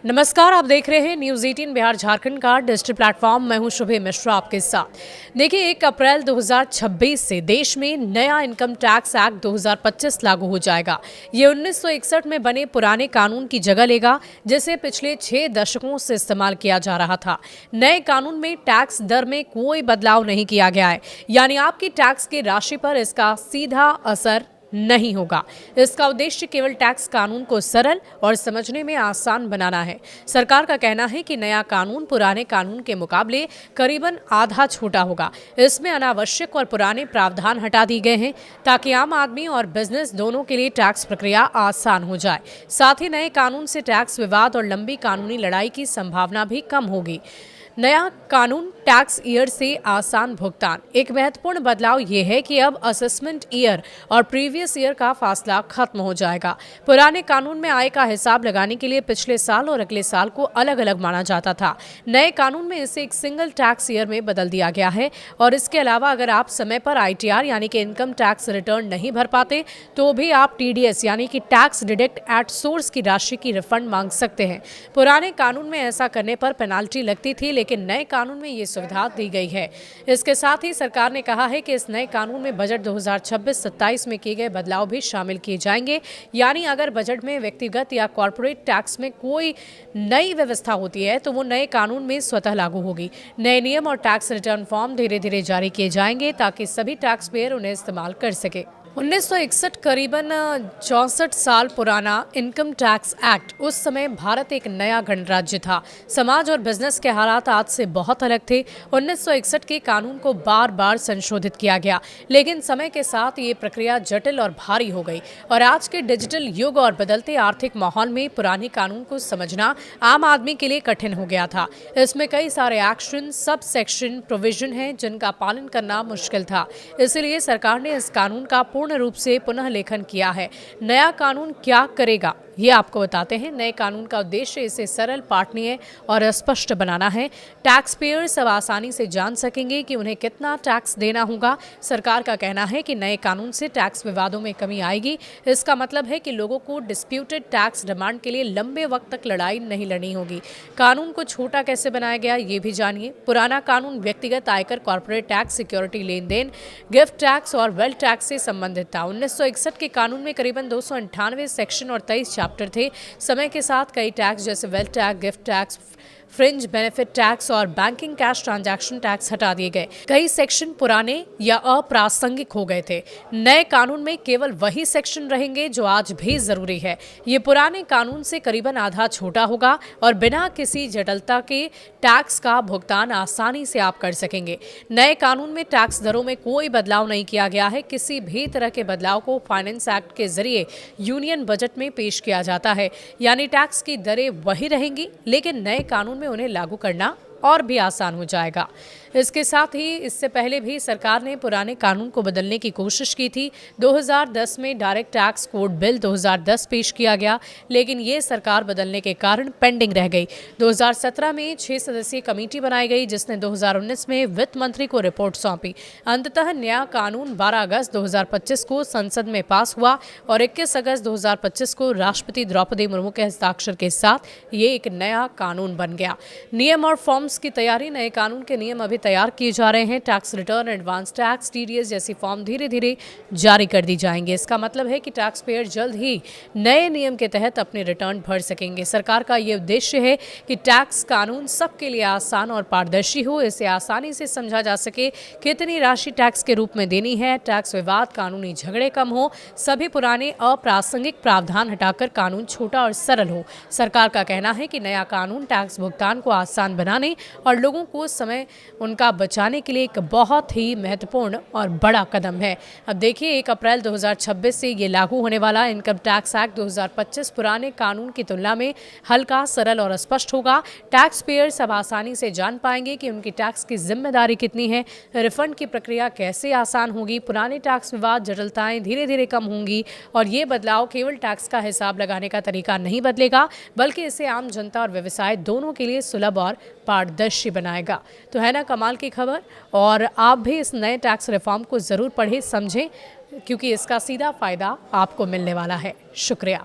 नमस्कार, आप देख रहे हैं न्यूज़ 18 बिहार झारखंड का डिजिटल प्लेटफॉर्म। मैं हूं शुभे मिश्रा आपके साथ। देखिए, 1 अप्रैल 2026 से देश में नया इनकम टैक्स एक्ट 2025 लागू हो जाएगा। ये 1961 में बने पुराने कानून की जगह लेगा, जिसे पिछले 6 दशकों से इस्तेमाल किया जा रहा था। नए कानून में टैक्स दर में कोई बदलाव नहीं किया गया है, यानी आपकी टैक्स की राशि पर इसका सीधा असर नहीं होगा। इसका उद्देश्य केवल टैक्स कानून को सरल और समझने में आसान बनाना है। सरकार का कहना है कि नया कानून पुराने कानून के मुकाबले करीबन आधा छोटा होगा। इसमें अनावश्यक और पुराने प्रावधान हटा दिए गए हैं, ताकि आम आदमी और बिजनेस दोनों के लिए टैक्स प्रक्रिया आसान हो जाए। साथ ही नए कानून से टैक्स विवाद और लंबी कानूनी लड़ाई की संभावना भी कम होगी। नया कानून टैक्स ईयर से आसान भुगतान। एक महत्वपूर्ण बदलाव यह है कि अब असेसमेंट ईयर और प्रीवियस ईयर का फासला खत्म हो जाएगा। पुराने कानून में आय का हिसाब लगाने के लिए पिछले साल और अगले साल को अलग अलग माना जाता था। नए कानून में इसे एक सिंगल टैक्स ईयर में बदल दिया गया है। और इसके अलावा अगर आप समय पर ITR यानी कि इनकम टैक्स रिटर्न नहीं भर पाते, तो भी आप TDS यानी कि टैक्स डिडक्ट एट सोर्स की राशि की रिफंड मांग सकते हैं। पुराने कानून में ऐसा करने पर पेनाल्टी लगती थी, लेकिन नए कानून में ये सुविधा दी गई है। इसके साथ ही सरकार ने कहा है कि इस नए कानून में बजट 2026-27 में किए गए बदलाव भी शामिल किए जाएंगे। यानी अगर बजट में व्यक्तिगत या कॉर्पोरेट टैक्स में कोई नई व्यवस्था होती है, तो वो नए कानून में स्वतः लागू होगी। नए नियम और टैक्स रिटर्न फॉर्म धीरे धीरे जारी किए जाएंगे, ताकि सभी टैक्स पेयर उन्हें इस्तेमाल कर सके। 1961 करीबन 64 साल पुराना इनकम टैक्स एक्ट, उस समय भारत एक नया गणराज्य था। समाज और बिजनेस के हालात आज से बहुत अलग थे। 1961 के कानून को बार बार संशोधित किया गया, लेकिन समय के साथ ये प्रक्रिया जटिल और भारी हो गई। और आज के डिजिटल युग और बदलते आर्थिक माहौल में पुराने कानून को समझना आम आदमी के लिए कठिन हो गया था। इसमें कई सारे एक्शन, सब सेक्शन, प्रोविजन हैं जिनका पालन करना मुश्किल था। इसलिए सरकार ने इस कानून का पूर्ण रूप से पुनः लेखन किया है। नया कानून क्या करेगा, ये आपको बताते हैं। नए कानून का उद्देश्य इसे सरल, पाठनीय और स्पष्ट बनाना है। टैक्स पेयर्स अब आसानी से जान सकेंगे कि उन्हें कितना टैक्स देना होगा। सरकार का कहना है कि नए कानून से टैक्स विवादों में कमी आएगी। इसका मतलब है कि लोगों को डिस्प्यूटेड टैक्स डिमांड के लिए लंबे वक्त तक लड़ाई नहीं लड़नी होगी। कानून को छोटा कैसे बनाया गया, ये भी जानिए। पुराना कानून व्यक्तिगत आयकर, कॉर्पोरेट टैक्स, सिक्योरिटी लेन देन, गिफ्ट टैक्स और वेल्थ टैक्स से संबंधित था। 1961 के कानून में करीबन 298 सेक्शन और 23 चैप्टर थे। समय के साथ कई टैक्स जैसे wealth tax, gift tax, fringe benefit tax और बैंकिंग कैश ट्रांजैक्शन टैक्स हटा दिए गए। कई सेक्शन पुराने या अप्रासंगिक हो गए थे। नए कानून में केवल वही सेक्शन रहेंगे जो आज भी जरूरी है। ये पुराने कानून से करीबन आधा छोटा होगा और बिना किसी जटिलता के टैक्स का भुगतान आसानी से आप कर सकेंगे। नए कानून में टैक्स दरों में कोई बदलाव नहीं किया गया है। किसी भी तरह के बदलाव को फाइनेंस एक्ट के जरिए यूनियन बजट में पेश किया जाता है। यानी टैक्स की दरें वही रहेंगी, लेकिन नए कानून में उन्हें लागू करना और भी आसान हो जाएगा। इसके साथ ही इससे पहले भी सरकार ने पुराने कानून को बदलने की कोशिश की थी। 2010 में डायरेक्ट टैक्स कोड बिल 2010 पेश किया गया, लेकिन ये सरकार बदलने के कारण पेंडिंग रह गई। 2017 में 6 सदस्यीय कमेटी बनाई गई, जिसने 2019 में वित्त मंत्री को रिपोर्ट सौंपी। अंततः नया कानून 12 अगस्त 2025 को संसद में पास हुआ और 21 अगस्त 2025 को राष्ट्रपति द्रौपदी मुर्मू के हस्ताक्षर के साथ ये एक नया कानून बन गया। नियम और फॉर्म्स की तैयारी। नए कानून के नियम अभी तैयार किए जा रहे हैं। Tax return, advance tax, TDS जैसी फॉर्म धीरे धीरे जारी कर दी जाएंगे। इसका मतलब है कि टैक्स पेयर जल्द ही नए नियम के तहत अपने रिटर्न भर सकेंगे। सरकार का ये उद्देश्य है कि टैक्स कानून सबके लिए आसान और पारदर्शी हो। इसे आसानी से समझा जा सके कितनी राशि टैक्स के रूप में देनी है। टैक्स विवाद, कानूनी झगड़े कम हो। सभी पुराने अप्रासंगिक प्रावधान हटाकर कानून छोटा और सरल हो। सरकार का कहना है कि नया कानून टैक्स भुगतान को आसान बनाने और लोगों को समय उनका बचाने के लिए एक बहुत ही महत्वपूर्ण और बड़ा कदम है। अब देखिए, 1 अप्रैल 2026 से ये लागू होने वाला इनकम टैक्स एक्ट 2025 पुराने कानून की तुलना में हल्का, सरल और स्पष्ट होगा। टैक्स पेयर्स अब आसानी से जान पाएंगे कि उनकी टैक्स की जिम्मेदारी कितनी है। रिफंड की प्रक्रिया कैसे आसान होगी। पुराने टैक्स विवाद, जटिलताएं धीरे धीरे कम होंगी। और ये बदलाव केवल टैक्स का हिसाब लगाने का तरीका नहीं बदलेगा, बल्कि इसे आम जनता और व्यवसाय दोनों के लिए सुलभ और पारदर्शी बनाएगा। तो है ना कमाल की खबर। और आप भी इस नए टैक्स रिफॉर्म को ज़रूर पढ़ें, समझें, क्योंकि इसका सीधा फायदा आपको मिलने वाला है। शुक्रिया।